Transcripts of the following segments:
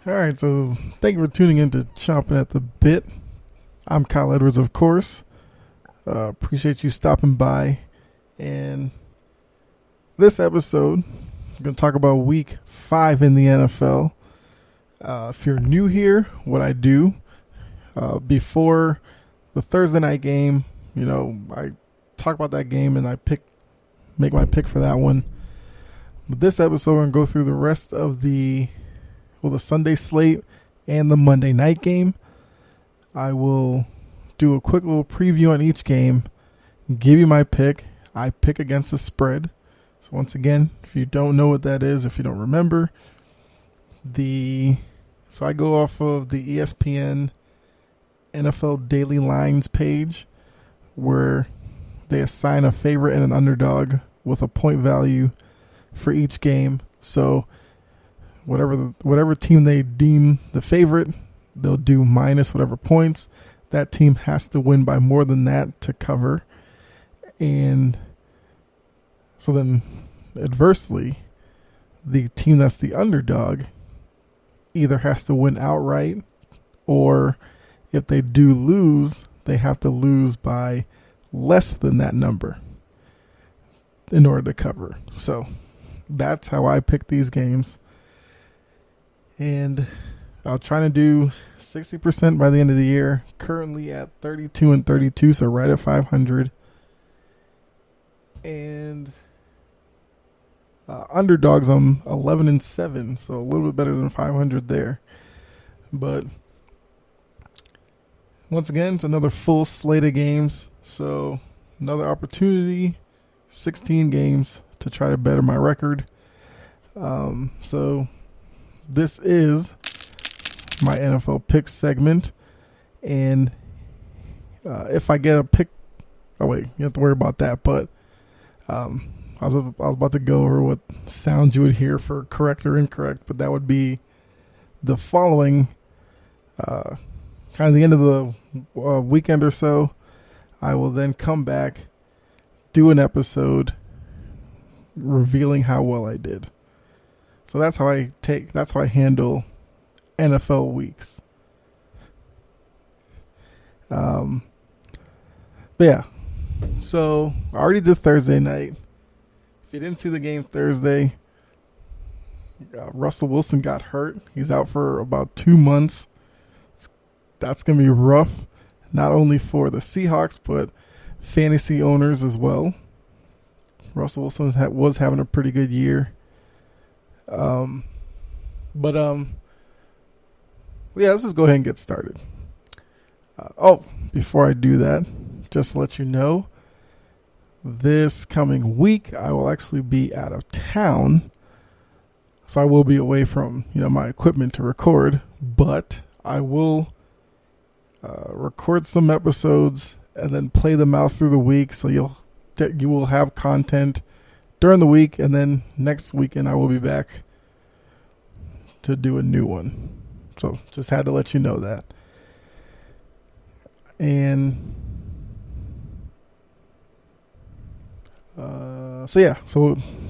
All right, so thank you for tuning in to Chomping at the Bit. I'm Kyle Edwards, of course. Appreciate you stopping by. And this episode, I'm going to talk about Week 5 in the NFL. If you're new here, what I do before the Thursday night game, I talk about that game and I make my pick for that one. But this episode, we're going to go through the rest of the Sunday slate and the Monday night game. I will do a quick little preview on each game, give you my pick. I pick against the spread. So once again, if you don't know what that is, if you don't remember, so I go off of the ESPN NFL Daily Lines page where they assign a favorite and an underdog with a point value for each game. So whatever team they deem the favorite, they'll do minus whatever points. That team has to win by more than that to cover. And so then adversely, the team that's the underdog either has to win outright, or if they do lose, they have to lose by less than that number in order to cover. So that's how I pick these games. And I'll try to do 60% by the end of the year. Currently at 32-32, so right at 500. And underdogs, I'm 11-7, so a little bit better than 500 there. But once again, it's another full slate of games. So another opportunity, 16 games to try to better my record. So this is my NFL pick segment, and if I get a pick, you have to worry about that. But I was about to go over what sounds you would hear for correct or incorrect, but that would be the following, kind of the end of the weekend or so. I will then come back, do an episode revealing how well I did. So that's how I handle NFL weeks. But yeah, so I already did Thursday night. If you didn't see the game Thursday, Russell Wilson got hurt. He's out for about 2 months. That's going to be rough, not only for the Seahawks, but fantasy owners as well. Russell Wilson was having a pretty good year. Yeah, let's just go ahead and get started. Before I do that, just to let you know, this coming week I will actually be out of town, so I will be away from my equipment to record, but I will record some episodes and then play them out through the week, so you will have content during the week, and then next weekend I will be back to do a new one. So just had to let you know that. And so I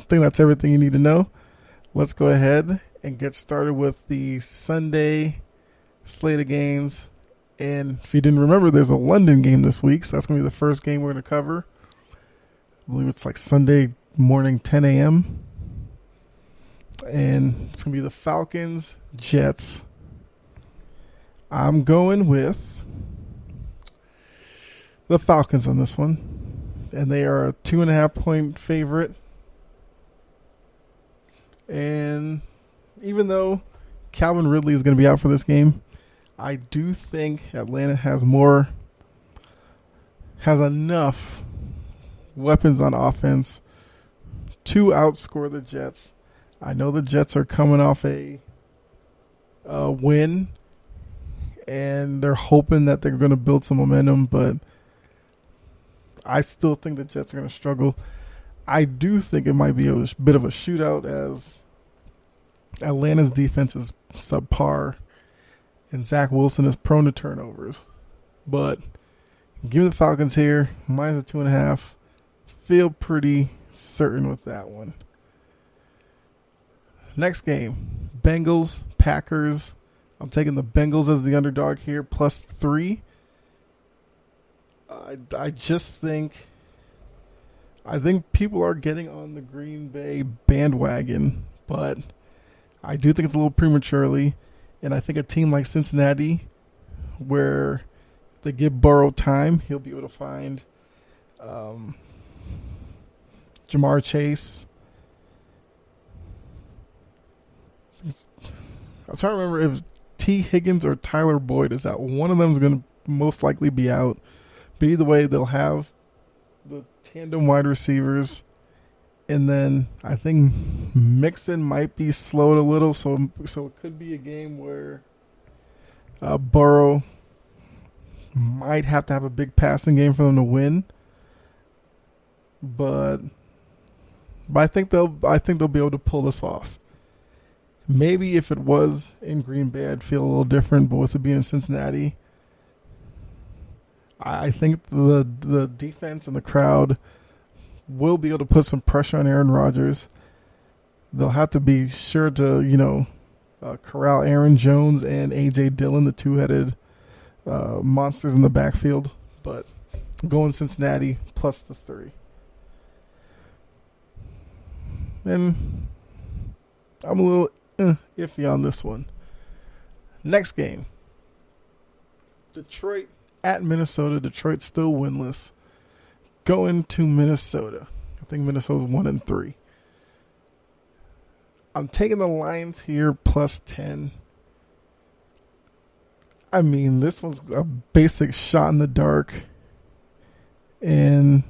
think that's everything you need to know. Let's go ahead and get started with the Sunday slate of games. And if you didn't remember, there's a London game this week, so that's going to be the first game we're going to cover. I believe it's like Sunday morning, 10 a.m. And it's going to be the Falcons Jets. I'm going with the Falcons on this one. And they are a 2.5-point favorite. And even though Calvin Ridley is going to be out for this game, I do think Atlanta has enough weapons on offense to outscore the Jets. I know the Jets are coming off a win, and they're hoping that they're going to build some momentum, but I still think the Jets are going to struggle. I do think it might be a bit of a shootout, as Atlanta's defense is subpar and Zach Wilson is prone to turnovers. But give me the Falcons here, minus a 2.5. Feel pretty certain with that one. Next game, Bengals Packers. I'm taking the Bengals as the underdog here, +3. I just think people are getting on the Green Bay bandwagon, but I do think it's a little prematurely. And I think a team like Cincinnati, where they give Burrow time, he'll be able to find Jamar Chase. I'm trying to remember if T. Higgins or Tyler Boyd is out. One of them is going to most likely be out. But either way, they'll have the tandem wide receivers. And then I think Mixon might be slowed a little. So it could be a game where Burrow might have to have a big passing game for them to win. But I think they'll be able to pull this off. Maybe if it was in Green Bay, I'd feel a little different. But with it being in Cincinnati, I think the defense and the crowd will be able to put some pressure on Aaron Rodgers. They'll have to be sure to, corral Aaron Jones and A.J. Dillon, the two-headed monsters in the backfield. But going Cincinnati +3. And I'm a little iffy on this one. Next game. Detroit at Minnesota. Detroit still winless. Going to Minnesota. I think Minnesota's 1-3. I'm taking the Lions here +10. I mean, this one's a basic shot in the dark. And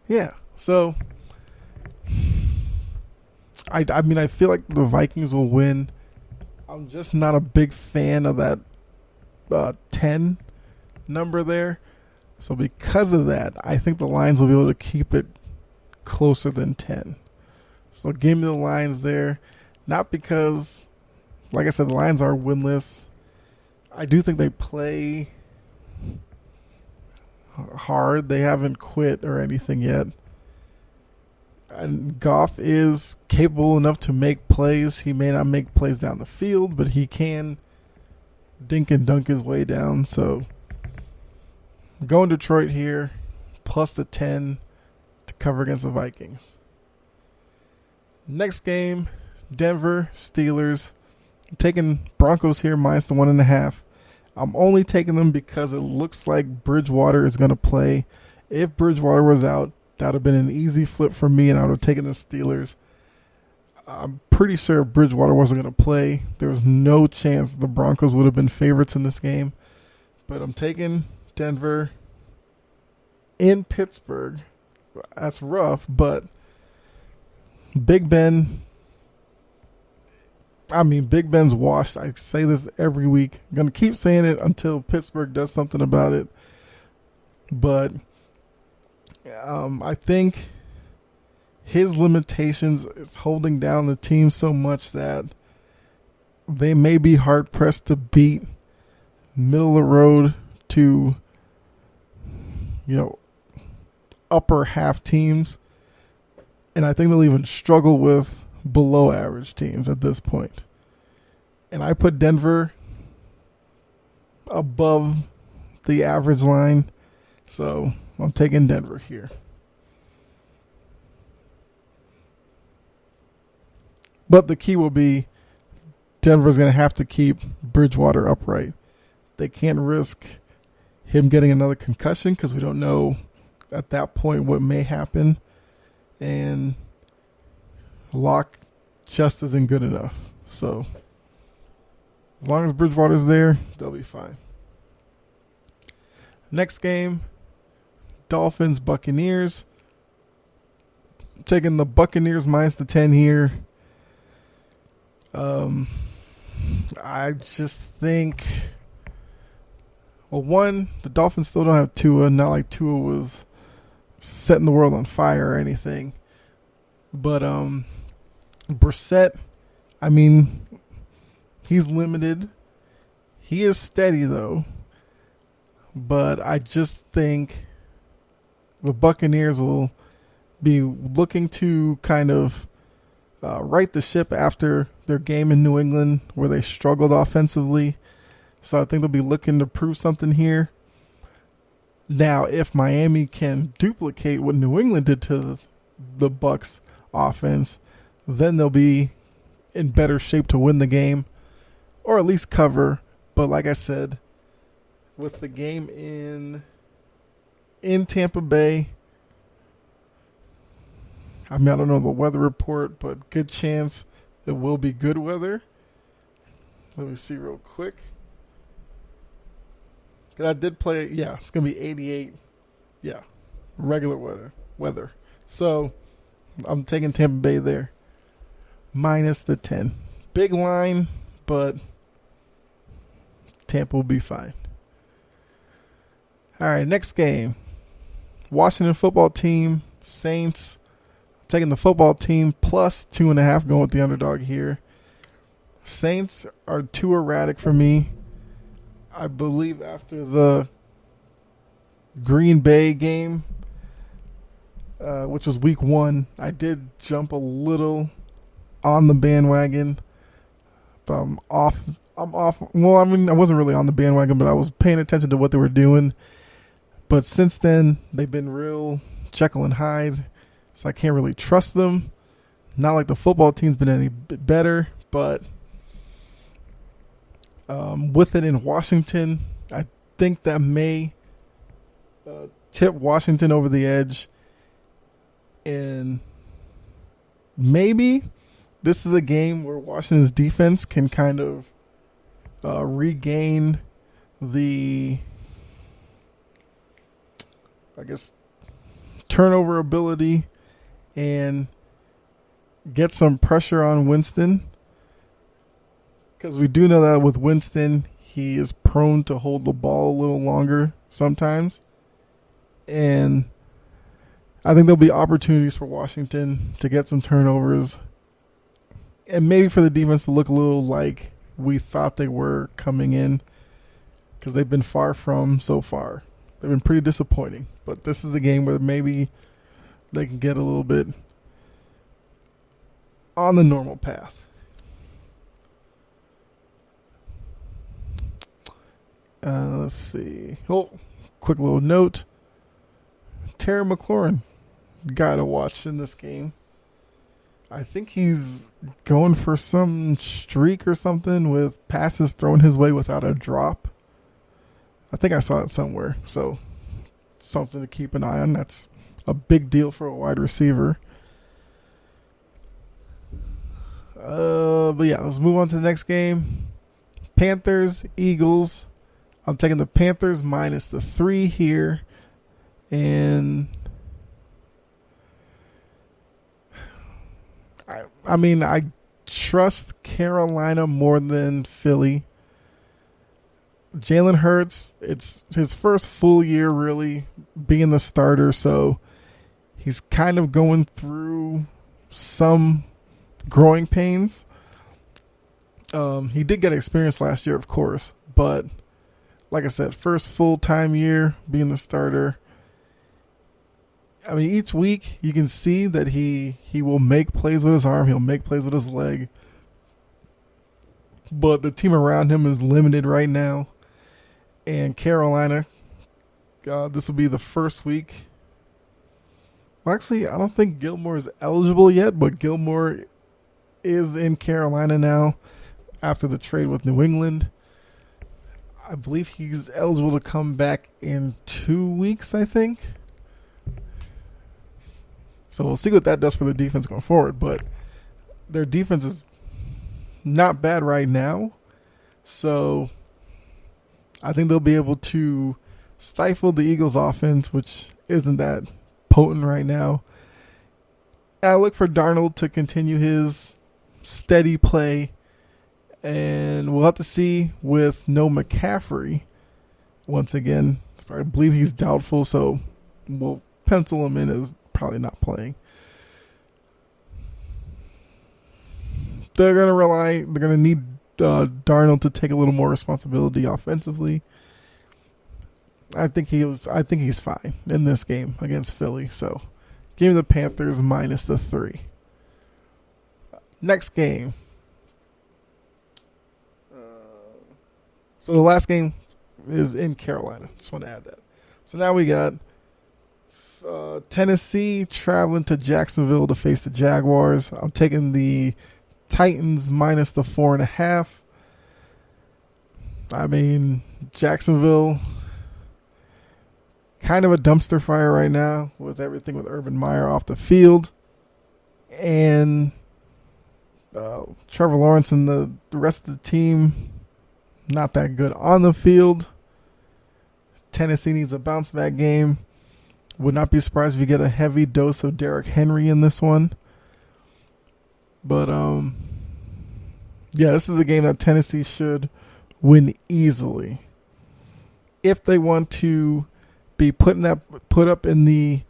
yeah, so I mean, I feel like the Vikings will win. I'm just not a big fan of that 10 number there. So because of that, I think the Lions will be able to keep it closer than 10. So give me the Lions there. Not because, like I said, the Lions are winless. I do think they play hard. They haven't quit or anything yet. And Goff is capable enough to make plays. He may not make plays down the field, but he can dink and dunk his way down. So going Detroit here, +10 to cover against the Vikings. Next game, Denver Steelers. I'm taking Broncos here -1.5. I'm only taking them because it looks like Bridgewater is going to play. If Bridgewater was out, that would have been an easy flip for me, and I would have taken the Steelers. I'm pretty sure if Bridgewater wasn't going to play, there was no chance the Broncos would have been favorites in this game. But I'm taking Denver in Pittsburgh. That's rough, but Big Ben's washed. I say this every week. I'm going to keep saying it until Pittsburgh does something about it. But I think his limitations is holding down the team so much that they may be hard-pressed to beat middle of the road to, upper half teams. And I think they'll even struggle with below average teams at this point. And I put Denver above the average line. So I'm taking Denver here. But the key will be Denver's going to have to keep Bridgewater upright. They can't risk him getting another concussion because we don't know at that point what may happen. And Locke just isn't good enough. So as long as Bridgewater's there, they'll be fine. Next game, Dolphins Buccaneers. Taking the Buccaneers -10 here. I just think, one, the Dolphins still don't have Tua. Not like Tua was setting the world on fire or anything. But Brissett, he's limited. He is steady, though. But I just think the Buccaneers will be looking to kind of right the ship after their game in New England where they struggled offensively. So I think they'll be looking to prove something here. Now, if Miami can duplicate what New England did to the Bucs offense, then they'll be in better shape to win the game or at least cover. But like I said, with the game in Tampa Bay, I mean, I don't know the weather report, but good chance it will be good weather. Let me see real quick. Because I did play, yeah, it's going to be 88. Yeah, regular weather. So I'm taking Tampa Bay there. Minus the 10. Big line, but Tampa will be fine. All right, next game. Washington football team, Saints. Taking the football team plus 2.5, going with the underdog here. Saints are too erratic for me. I believe after the Green Bay game, which was week 1, I did jump a little on the bandwagon. But I'm off. Well, I mean, I wasn't really on the bandwagon, but I was paying attention to what they were doing. But since then, they've been real Jekyll and Hyde. So I can't really trust them. Not like the football team's been any bit better, but with it in Washington, I think that may tip Washington over the edge. And maybe this is a game where Washington's defense can kind of regain the, I guess, turnover ability and get some pressure on Winston. Because we do know that with Winston, he is prone to hold the ball a little longer sometimes. And I think there'll be opportunities for Washington to get some turnovers. And maybe for the defense to look a little like we thought they were coming in. Because they've been far from so far. They've been pretty disappointing. But this is a game where maybe they can get a little bit on the normal path. Let's see. Oh, quick little note. Terry McLaurin, guy to watch in this game. I think he's going for some streak or something with passes thrown his way without a drop. I think I saw it somewhere. So something to keep an eye on. That's a big deal for a wide receiver. But yeah, let's move on to the next game. Panthers, Eagles. I'm taking the Panthers minus the 3 here. And I mean, I trust Carolina more than Philly. Jalen Hurts, it's his first full year really being the starter, so he's kind of going through some growing pains. He did get experience last year, of course, but like I said, first full-time year being the starter. I mean, each week you can see that he will make plays with his arm. He'll make plays with his leg. But the team around him is limited right now. And Carolina, this will be the first week. Well, actually, I don't think Gilmore is eligible yet, but Gilmore is in Carolina now after the trade with New England. I believe he's eligible to come back in 2 weeks, I think. So we'll see what that does for the defense going forward. But their defense is not bad right now. So I think they'll be able to stifle the Eagles' offense, which isn't that potent right now. I look for Darnold to continue his steady play. And we'll have to see with no McCaffrey. Once again, I believe he's doubtful, so we'll pencil him in as probably not playing. They're going to need Darnold to take a little more responsibility offensively. I think he's fine in this game against Philly. So give me the Panthers minus the 3. Next game. So the last game is in Carolina. Just want to add that. So now we got Tennessee traveling to Jacksonville to face the Jaguars. I'm taking the Titans minus the 4.5. I mean, Jacksonville, kind of a dumpster fire right now with everything with Urban Meyer off the field. And Trevor Lawrence and the rest of the team, not that good on the field. Tennessee needs a bounce back game. Would not be surprised if you get a heavy dose of Derrick Henry in this one. But, yeah, this is a game that Tennessee should win easily. If they want to be put up in the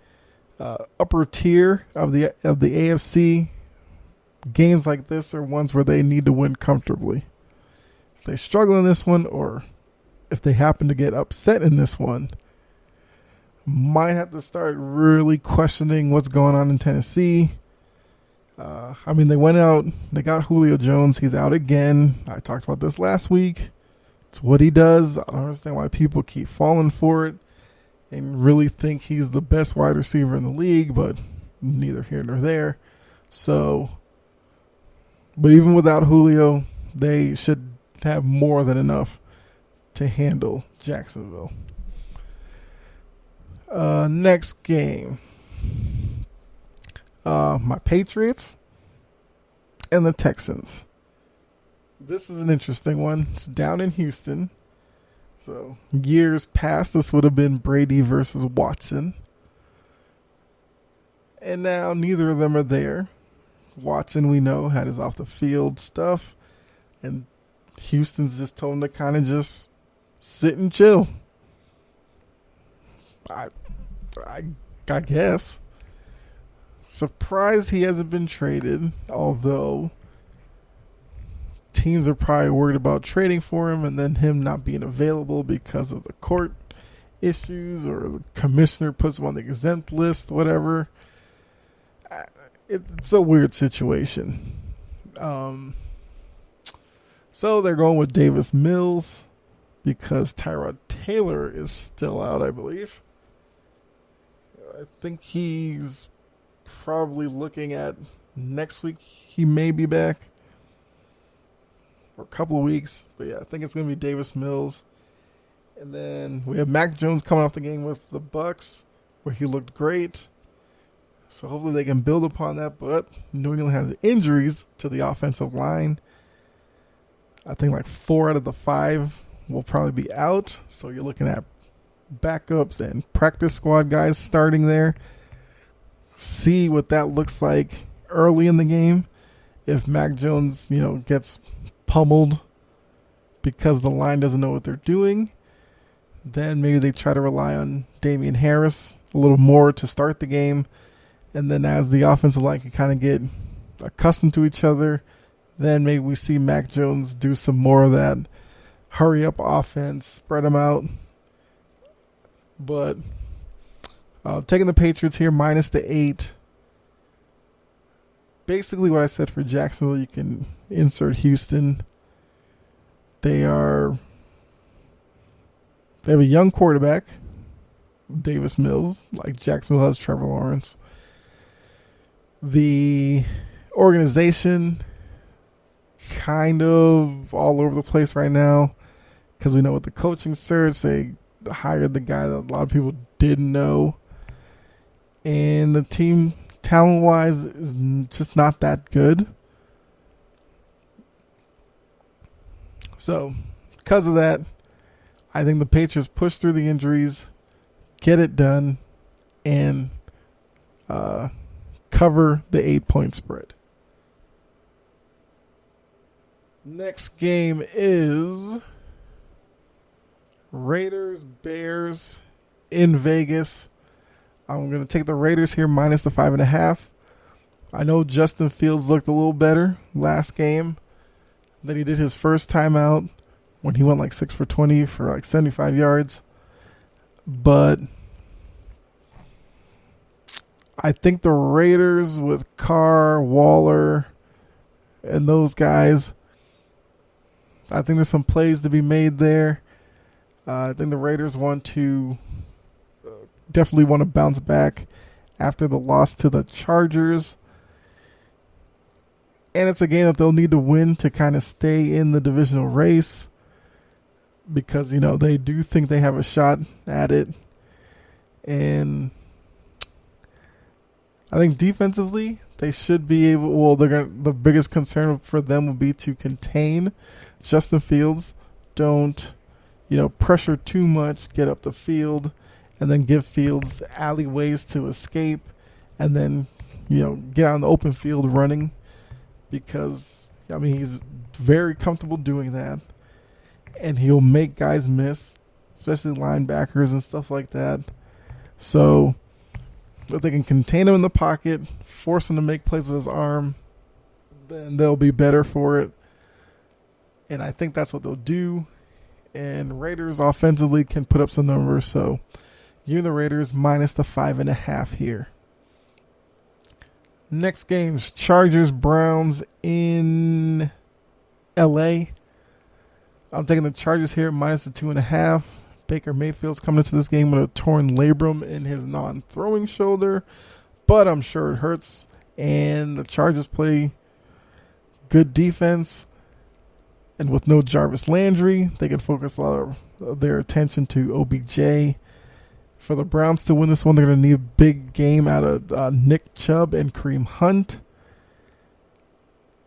upper tier of the AFC, games like this are ones where they need to win comfortably. If they struggle in this one, or if they happen to get upset in this one, might have to start really questioning what's going on in Tennessee. I mean, they went out, they got Julio Jones. He's out again. I talked about this last week. It's what he does. I don't understand why people keep falling for it and really think he's the best wide receiver in the league, but neither here nor there. So, but even without Julio, they should have more than enough to handle Jacksonville. Next game. My Patriots and the Texans. This is an interesting one. It's down in Houston. So, years past, this would have been Brady versus Watson. And now neither of them are there. Watson, we know, had his off-the-field stuff. And Houston's just told him to kind of just sit and chill. I guess. Surprised he hasn't been traded, although teams are probably worried about trading for him and then him not being available because of the court issues, or the commissioner puts him on the exempt list, whatever. It's a weird situation. So they're going with Davis Mills because Tyrod Taylor is still out, I believe. I think he's probably looking at next week. He may be back. For a couple of weeks. But yeah, I think it's going to be Davis Mills. And then we have Mac Jones coming off the game with the Bucs, where he looked great. So hopefully they can build upon that. But New England has injuries to the offensive line. I think like 4 out of the 5 will probably be out. So you're looking at backups and practice squad guys starting there. See what that looks like early in the game. If Mac Jones, gets pummeled because the line doesn't know what they're doing, then maybe they try to rely on Damian Harris a little more to start the game. And then as the offensive line can kind of get accustomed to each other, then maybe we see Mac Jones do some more of that hurry up offense, spread them out. But taking the Patriots here minus the 8. Basically what I said for Jacksonville, you can insert Houston. They have a young quarterback, Davis Mills, like Jacksonville has Trevor Lawrence. The organization kind of all over the place right now because we know with the coaching search, they hired the guy that a lot of people didn't know. And the team, talent-wise, is just not that good. So, because of that, I think the Patriots push through the injuries, get it done, and cover the 8-point spread. Next game is Raiders-Bears in Vegas. I'm going to take the Raiders here minus the 5.5. I know Justin Fields looked a little better last game than he did his first time out when he went like 6 for 20 for like 75 yards. But I think the Raiders with Carr, Waller, and those guys. I think there's some plays to be made there. I think the Raiders definitely want to bounce back after the loss to the Chargers. And it's a game that they'll need to win to kind of stay in the divisional race because, they do think they have a shot at it. And I think defensively, they should be able, the biggest concern for them will be to contain Justin Fields. Don't, pressure too much, get up the field, and then give Fields alleyways to escape, and then, get out in the open field running. Because, he's very comfortable doing that. And he'll make guys miss, especially linebackers and stuff like that. So, if they can contain him in the pocket, force him to make plays with his arm, then they'll be better for it. And I think that's what they'll do. And Raiders offensively can put up some numbers. So, give the Raiders minus the 5.5 here. Next game's Chargers-Browns in L.A. I'm taking the Chargers here minus the 2.5. Baker Mayfield's coming into this game with a torn labrum in his non-throwing shoulder, but I'm sure it hurts. And the Chargers play good defense. And with no Jarvis Landry, they can focus a lot of their attention to OBJ. For the Browns to win this one, they're going to need a big game out of Nick Chubb and Kareem Hunt.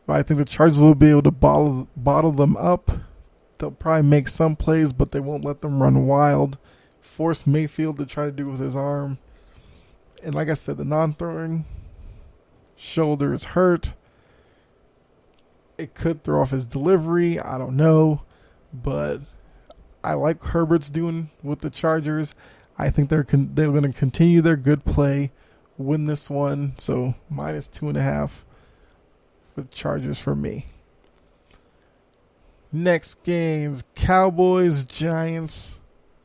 I think the Chargers will be able to bottle them up. They'll probably make some plays, but they won't let them run wild. Force Mayfield to try to do it with his arm. And like I said, the non-throwing shoulder is hurt. It could throw off his delivery. I don't know. But I like Herbert's doing with the Chargers. I think they're going to continue their good play, win this one. So minus 2.5 with Chargers for me. Next game's Cowboys-Giants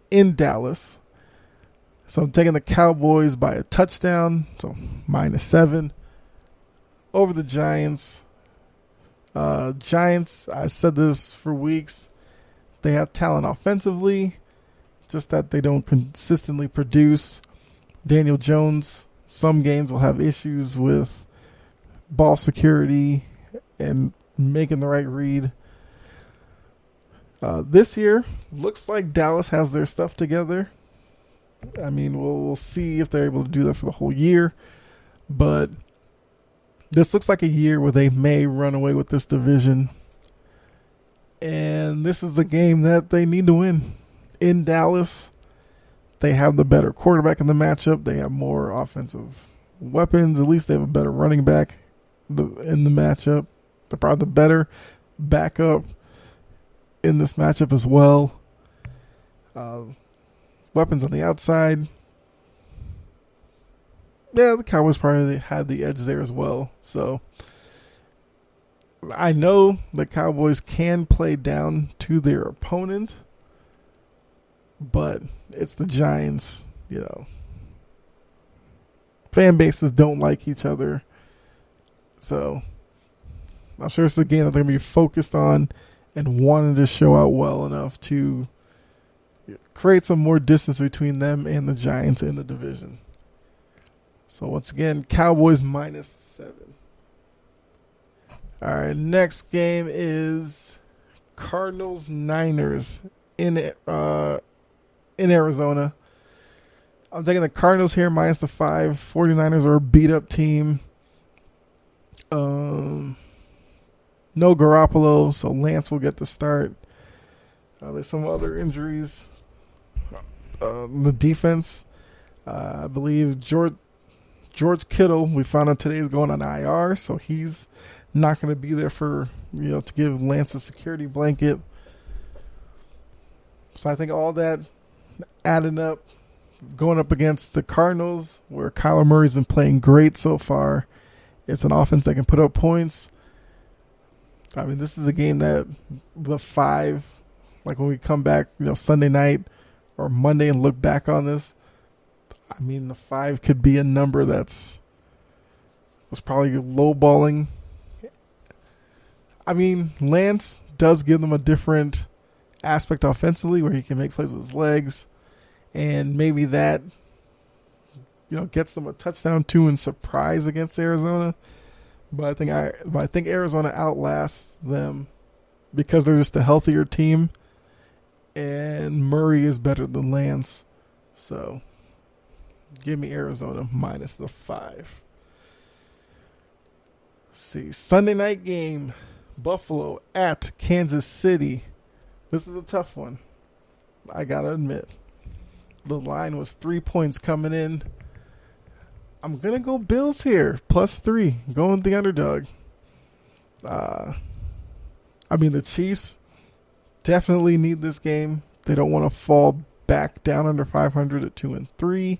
in Dallas. So I'm taking the Cowboys by a touchdown, so minus 7 over the Giants. Giants, I've said this for weeks, they have talent offensively, just that they don't consistently produce. Daniel Jones, some games will have issues with ball security and making the right read. This year, looks like Dallas has their stuff together. We'll see if they're able to do that for the whole year. But this looks like a year where they may run away with this division. And this is the game that they need to win. In Dallas, they have the better quarterback in the matchup. They have more offensive weapons. At least they have a better running back in the matchup. They're probably the better backup in this matchup as well. Weapons on the outside. Yeah, the Cowboys probably had the edge there as well. So I know the Cowboys can play down to their opponent, but it's the Giants, Fan bases don't like each other. So I'm sure it's a game that they're going to be focused on and wanting to show out well enough to create some more distance between them and the Giants in the division. So once again, Cowboys minus 7. All right, next game is Cardinals Niners in Arizona. I'm taking the Cardinals here minus the 5. 49ers are a beat up team. No Garoppolo, so Lance will get the start. There's some other injuries. The defense, I believe George Kittle, we found out today, is going on IR, so he's not going to be there for, to give Lance a security blanket. So I think all that adding up, going up against the Cardinals, where Kyler Murray's been playing great so far. It's an offense that can put up points. This is a game that the 5, like when we come back, Sunday night or Monday and look back on this, the 5 could be a number was probably lowballing. I mean, Lance does give them a different aspect offensively where he can make plays with his legs, and maybe that, gets them a touchdown too in surprise against Arizona. But I think Arizona outlasts them because they're just a healthier team, and Murray is better than Lance. So give me Arizona minus the 5. Let's see, Sunday night game, Buffalo at Kansas City. This is a tough one, I gotta admit. The line was 3 points coming in. I'm going to go Bills here, +3, going with the underdog. The Chiefs definitely need this game. They don't want to fall back down under 500 at 2-3.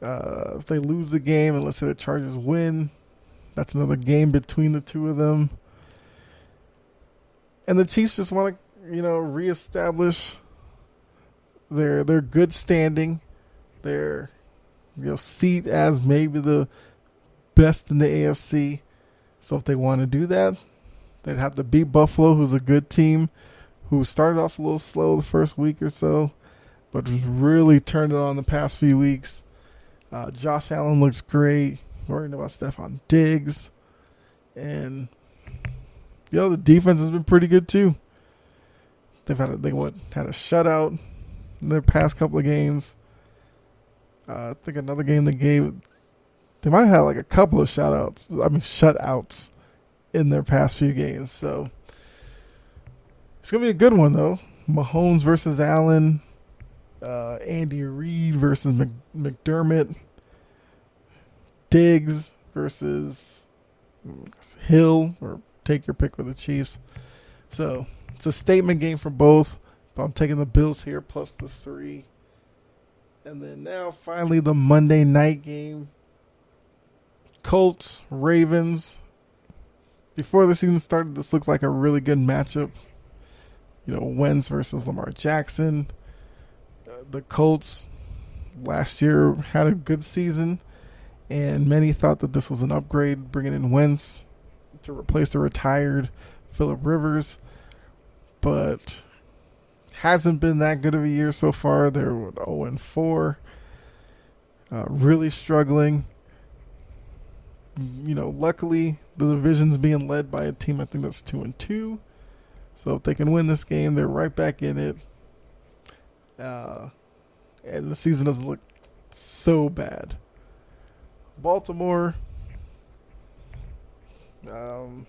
If they lose the game, and let's say the Chargers win, that's another game between the two of them. And the Chiefs just want to, reestablish their good standing, their seat as maybe the best in the AFC. So if they want to do that, they'd have to beat Buffalo, who's a good team, who started off a little slow the first week or so, but has really turned it on the past few weeks. Josh Allen looks great. Worrying about Stephon Diggs. And, the defense has been pretty good too. They've had a shutout in their past couple of games. I think another game they might have had like a couple of shutouts in their past few games. So it's going to be a good one, though. Mahomes versus Allen, Andy Reid versus McDermott, Diggs versus Hill, or take your pick with the Chiefs. So it's a statement game for both, but I'm taking the Bills here +3. And then now, finally, the Monday night game. Colts, Ravens. Before the season started, this looked like a really good matchup. Wentz versus Lamar Jackson. The Colts last year had a good season, and many thought that this was an upgrade, bringing in Wentz to replace the retired Phillip Rivers. But hasn't been that good of a year so far. They're 0-4. Really struggling. Luckily, the division's being led by a team I think that's 2-2. So if they can win this game, they're right back in it. And the season doesn't look so bad. Baltimore, we'll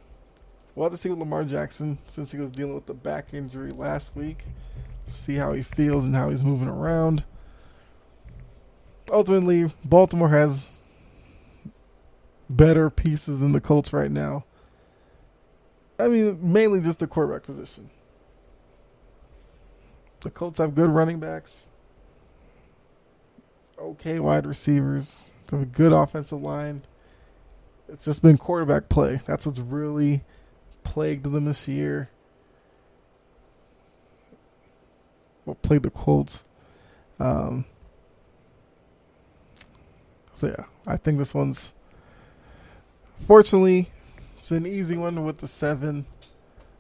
have to see with Lamar Jackson, since he was dealing with the back injury last week. See how he feels and how he's moving around. Ultimately, Baltimore has better pieces than the Colts right now. Mainly just the quarterback position. The Colts have good running backs, okay wide receivers, they have a good offensive line. It's just been quarterback play. That's what's really plagued them this year. Played the Colts. So yeah, I think this one's, fortunately, it's an easy one with the 7.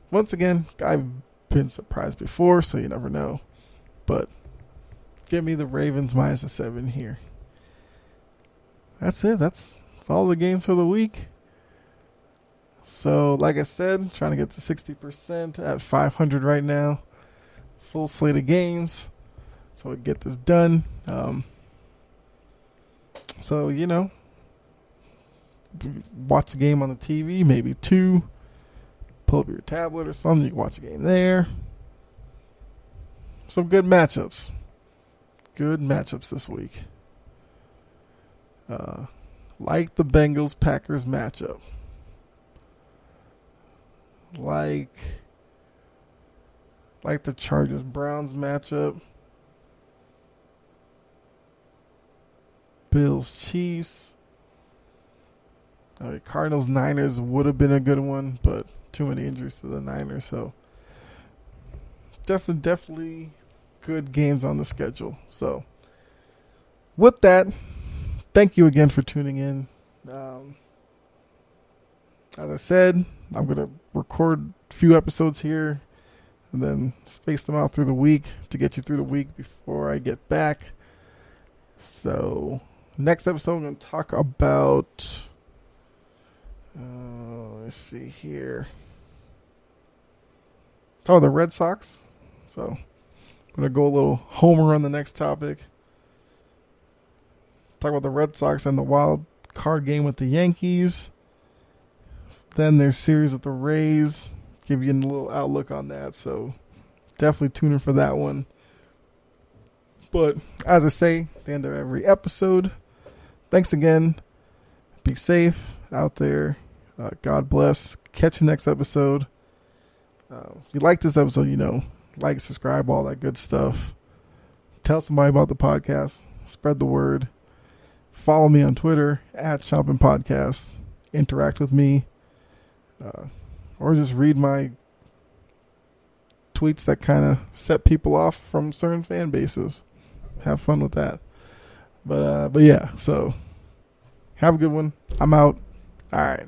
Once again, I've been surprised before, so you never know. But give me the Ravens minus the 7 here. That's it. That's all the games for the week. So, like I said, trying to get to 60% at 500 right now. Full slate of games, so we get this done. Watch a game on the TV, maybe 2. Pull up your tablet or something, you can watch a game there. Some good matchups. Good matchups this week. Like the Bengals Packers matchup. Like the Chargers Browns matchup. Bills Chiefs. Cardinals Niners would have been a good one, but too many injuries to the Niners, so definitely good games on the schedule. So with that, thank you again for tuning in. as I said, I'm going to record a few episodes here and then space them out through the week to get you through the week before I get back. So next episode, I'm going to talk about, let's see here. Talk about the Red Sox. So I'm going to go a little homer on the next topic. Talk about the Red Sox and the wild card game with the Yankees. Then their series with the Rays. Give you a little outlook on that. So definitely tune in for that one. But as I say at the end of every episode, thanks again. Be safe out there. God bless. Catch you next episode. If you like this episode, like, subscribe, all that good stuff. Tell somebody about the podcast. Spread the word. Follow me on Twitter @ChompingPodcast. Interact with me. Or just read my tweets that kind of set people off from certain fan bases. Have fun with that. But yeah, so have a good one. I'm out. All right.